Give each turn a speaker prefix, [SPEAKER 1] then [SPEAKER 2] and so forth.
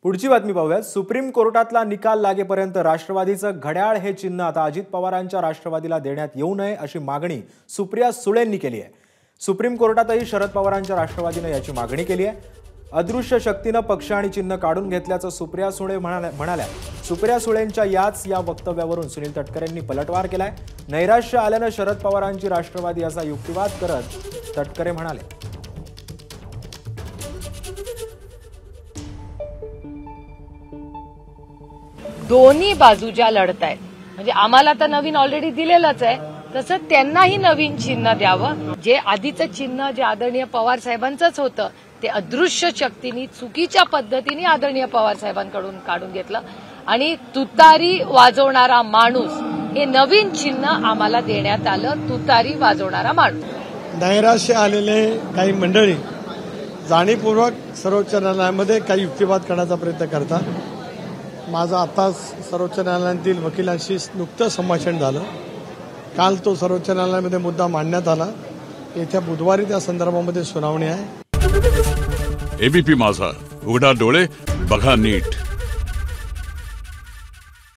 [SPEAKER 1] पुढची बातमी पाहूया। सुप्रीम कोर्टातला निकाल लागेपर्यंत राष्ट्रवादीचं घड्याळ हे चिन्ह आता अजित पवारांच्या राष्ट्रवादीला देण्यात येऊ नये अशी मागणी सुप्रिया सुळेंनी केली आहे। सुप्रीम कोर्टातही शरद पवारांच्या राष्ट्रवादीने याची मागणी केली आहे। अदृश्य शक्तीने पक्ष आणि चिन्ह काढून घेतल्याचं सुप्रिया सुळे म्हणाल्या। सुप्रिया सुळेंच्या या वक्तव्यावरून सुनील तटकरेंनी पलटवार केलाय। नैराश्य आल्यानं शरद पवारांची राष्ट्रवादी असा युक्तिवाद करत तटकरे म्हणाले,
[SPEAKER 2] दोन्ही बाजू ज्या लढत आहेत, म्हणजे आम्हाला तर नवीन ऑलरेडी दिलेलंच आहे, तसं त्यांनाही नवीन चिन्ह द्यावं। जे आधीचं चिन्ह जे आदरणीय पवार साहेबांचंच होतं ते अदृश्य शक्तीने चुकीच्या पद्धतीने आदरणीय पवार साहेबांकडून काढून घेतलं आणि तुतारी वाजवणारा माणूस हे नवीन चिन्ह आम्हाला देण्यात आलं। तुतारी वाजवणारा माणूस।
[SPEAKER 3] नैराश्य आलेले काही मंडळी जाणीवपूर्वक सर्वोच्च न्यायालयामध्ये काही युक्तिवाद करण्याचा प्रयत्न करतात। माझं आताच सर्वोच्च न्यायालयातील वकिलांशी नुकतं संभाषण झालं। काल तो सर्वोच्च न्यायालयामध्ये मुद्दा मांडण्यात आला। येत्या बुधवारी त्या संदर्भामध्ये सुनावणी आहे।
[SPEAKER 4] एबीपी माझा, उघडा डोळे बघा नीट।